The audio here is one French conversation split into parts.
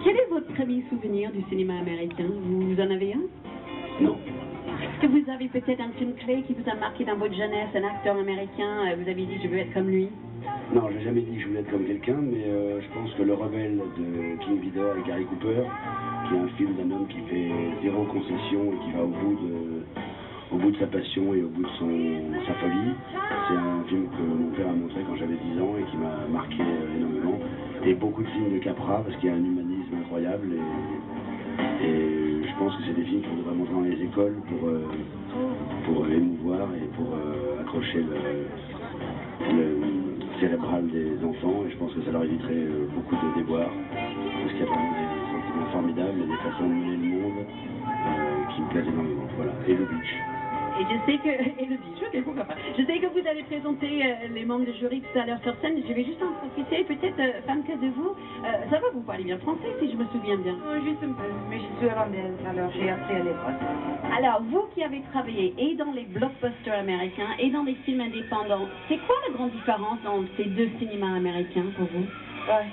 Quel est votre premier souvenir du cinéma américain? Vous en avez un? Non. Est-ce que vous avez peut-être un film clé qui vous a marqué dans votre jeunesse, un acteur américain, vous avez dit je veux être comme lui? Non, j'ai jamais dit que je voulais être comme quelqu'un, mais je pense que Le Rebelle de King Vidor et Gary Cooper, qui est un film d'un homme qui fait zéro concession et qui va au bout de sa passion et au bout de sa folie, c'est un film que mon père a montré quand j'avais 10 ans et qui m'a marqué énormément. Et beaucoup de films de Capra, parce qu'il y a un humanisme incroyable et je pense que c'est des films qu'on devrait montrer dans les écoles pour émouvoir et pour accrocher le cérébral des enfants, et je pense que ça leur éviterait beaucoup de déboires, parce qu'il y a vraiment des sentiments formidables et des façons de mener le monde qui me plaisent énormément. Voilà, et le beach. Et je sais que, et le dit, ok, pourquoi pas. Je sais que vous allez présenter les membres du jury tout à l'heure sur scène. Je vais juste en profiter, peut-être, Famke, de vous. Ça va, vous parlez bien français, si je me souviens bien. Juste un peu, mais je suis hollandaise, alors j'ai appris à l'école. Alors, vous qui avez travaillé et dans les blockbusters américains et dans les films indépendants, c'est quoi la grande différence entre ces deux cinémas américains pour vous?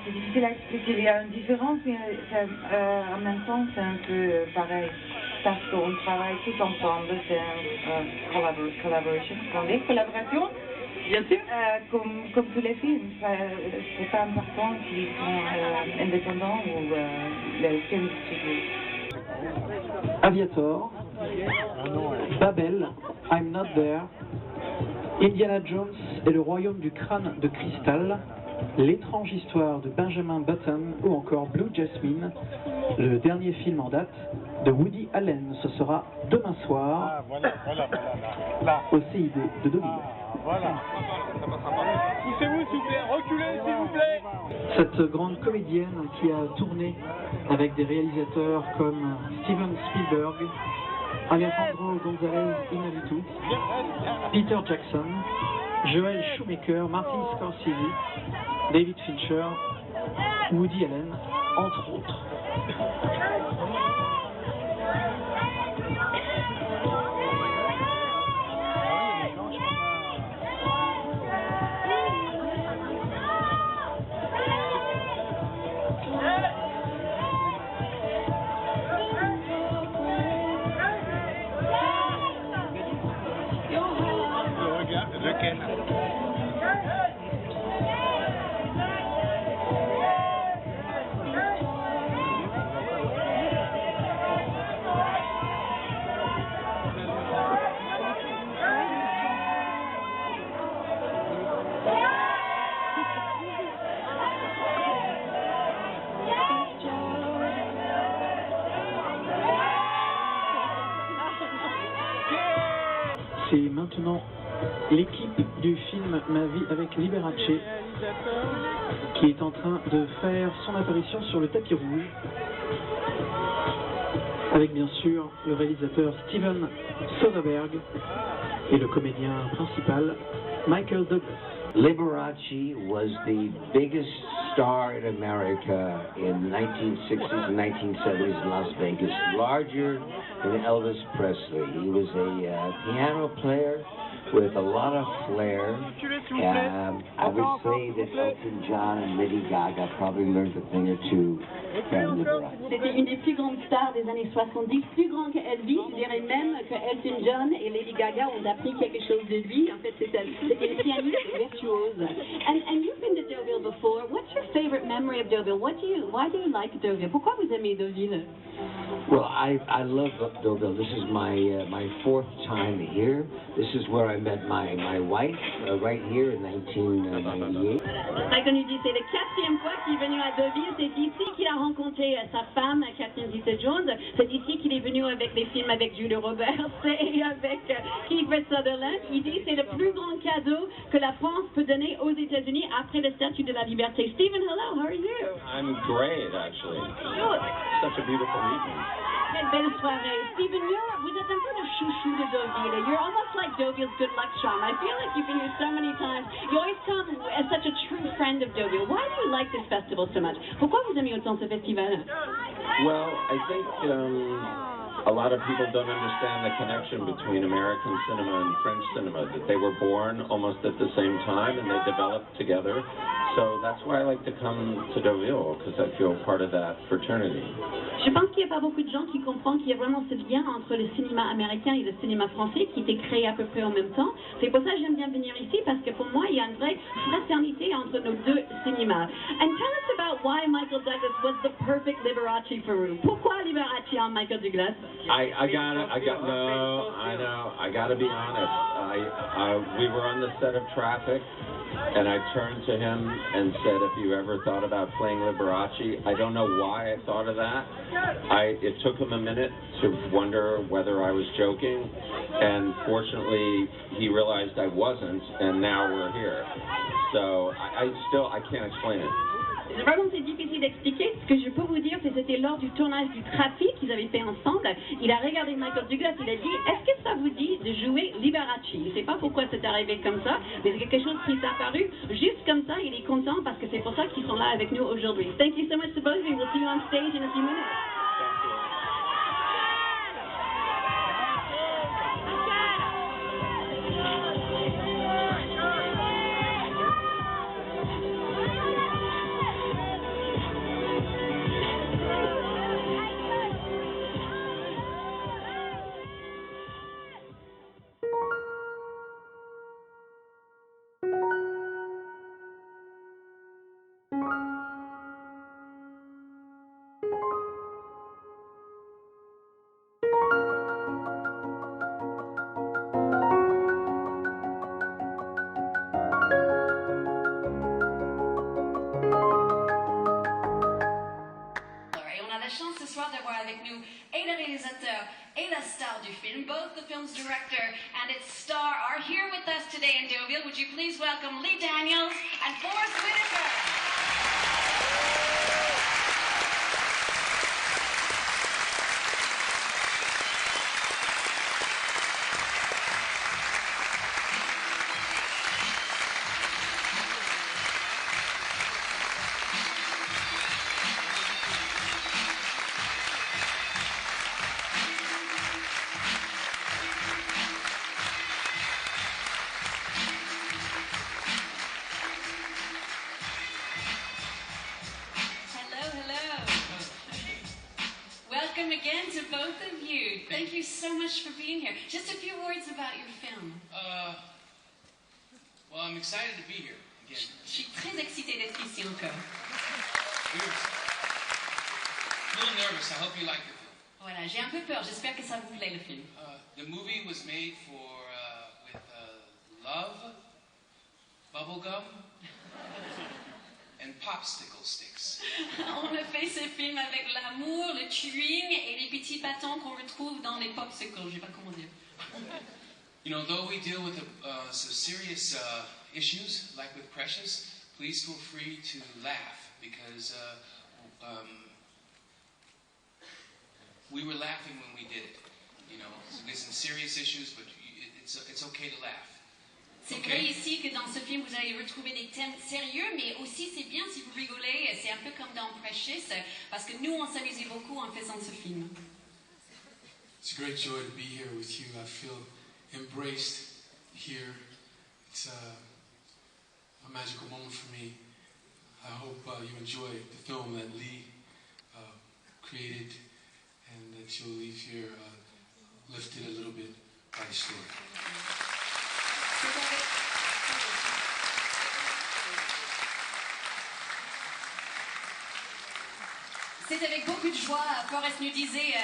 C'est difficile à expliquer. Il y a une différence, mais en même temps, c'est un peu pareil. Parce qu'on travaille tous ensemble, c'est une collaboration, collaboration. Bien sûr. Comme tous les films, c'est pas important s'ils sont indépendants ou les films studio. Aviator, Babel, I'm Not There, Indiana Jones et le royaume du crâne de cristal, L'étrange histoire de Benjamin Button ou encore Blue Jasmine, le dernier film en date de Woody Allen. Ce sera demain soir au CID de Deauville. Poussez-vous s'il vous plaît, reculez s'il vous plaît. Cette grande comédienne qui a tourné avec des réalisateurs comme Steven Spielberg, Alejandro González Iñárritu, Peter Jackson, Joel Schumacher, Martin Scorsese, David Fincher, Woody Allen, entre autres. C'est maintenant l'équipe du film Ma vie avec Liberace qui est en train de faire son apparition sur le tapis rouge avec bien sûr le réalisateur Steven Soderbergh et le comédien principal Michael Douglas. Liberace was the biggest star in America in the 1960s and 1970s in Las Vegas, larger than Elvis Presley. He was a piano player with a lot of flair. I would say that Elton John and Lady Gaga probably learned a thing or two from Liberace. C'était une des plus grandes stars des années 70, plus grand qu'Elvis. Je dirais même que Elton John et Lady Gaga ont appris quelque chose de lui. En fait, c'était une pianiste virtuose. And you've been to Deauville before. What's your favorite memory of Deauville? Why do you like Deauville? Pourquoi vous aimez Deauville? Well, I love Deauville. This is my fourth time here. This is where I met my wife, right here in 1998. Michael nous dit c'est la 4e fois qu'il est venu à Deauville. C'est ici qu'il a rencontré sa femme, Catherine Zeta-Jones. C'est ici qu'il est venu avec des films avec Julia Roberts et avec Kiefer Sutherland. Il dit c'est le plus grand cadeau que la France peut donner aux États-Unis après la Statue de la Liberté. Stephen, hello, how are you? I'm great, actually. Good. Such a beautiful evening. Quelle belle soirée. Stephen, vous êtes un peu le chouchou de Deauville. You're almost like Deauville's good luck charm. I feel like you've been here so many times. You always come as such a true friend of Deauville. Why do you like this festival so much? Pourquoi vous aimez autant ce festival? Well, I think a lot of people don't understand the connection between American cinema and French cinema, that they were born almost at the same time and they developed together. So that's why I like to come to Deauville, because I feel part of that fraternity. Je pense qu'il n'y a pas beaucoup de gens qui comprennent qu'il y a vraiment ce lien entre le cinéma américain et le cinéma français qui était créé à peu près en même temps. C'est pour ça que j'aime bien venir ici, parce que pour moi, il y a une vraie fraternité entre nos deux cinémas. And tell us about why Michael Douglas was the perfect Liberace for you. Pourquoi Liberace en Michael Douglas? I gotta be honest. We were on the set of Traffic, and I turned to him and said, if you ever thought about playing Liberace, I don't know why I thought of that. It took him a minute to wonder whether I was joking, and fortunately he realized I wasn't, and now we're here. So I can't explain it. Vraiment, c'est difficile d'expliquer. Ce que je peux vous dire, c'est que c'était lors du tournage du Trafic qu'ils avaient fait ensemble. Il a regardé Michael Douglas, il a dit « Est-ce que ça vous dit de jouer Liberace ?» Je ne sais pas pourquoi c'est arrivé comme ça, mais c'est quelque chose qui s'est apparu juste comme ça. Il est content parce que c'est pour ça qu'ils sont là avec nous aujourd'hui. Thank you so much to both of you. We'll see you on stage in a few minutes. Avec nous et le réalisateur et la star du film. Both the film's director and its star are here with us today in Deauville. Would you please welcome Lee Daniels and Forrest Whitaker? Welcome again to both of you. Thank you so much for being here. Just a few words about your film. Well, I'm excited to be here again. Je suis très excitée d'être ici encore. Weird. A little nervous. I hope you like the film. Voilà, j'ai un peu peur. J'espère que ça vous plaît le film. The movie was made for with love, bubblegum, and popsicle sticks. On a fait ce film avec l'amour, le chewing et les petits bâtons qu'on retrouve dans les popsicles. Je sais pas comment dire. You know, though we deal with some serious issues, like with Precious, please feel free to laugh, because we were laughing when we did it. You know, so there's some serious issues, but it's okay to laugh. C'est vrai ici que dans ce film vous allez retrouver des thèmes sérieux, mais aussi c'est bien si vous rigolez, c'est un peu comme dans Precious, parce que nous on s'amusait beaucoup en faisant ce film. It's a great joy to be here with you. I feel embraced here. It's a magical moment for me. I hope you enjoy the film that Lee created, and that you'll leave here lifted a little bit by the story. C'est avec beaucoup de joie, Forrest nous disait,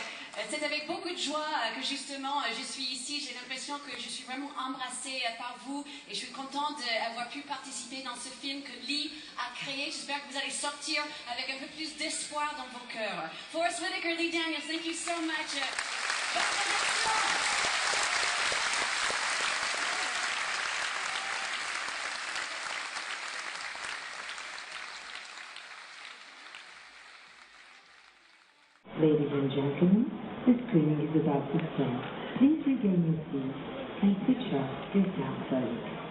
c'est avec beaucoup de joie que justement je suis ici. J'ai l'impression que je suis vraiment embrassée par vous et je suis contente d'avoir pu participer dans ce film que Lee a créé. J'espère que vous allez sortir avec un peu plus d'espoir dans vos cœurs. Forrest Whitaker, Lee Daniels, thank you so much. Bonne projection. Ladies and gentlemen, the screening is about to start. Please regain your seats and switch off your cell phones.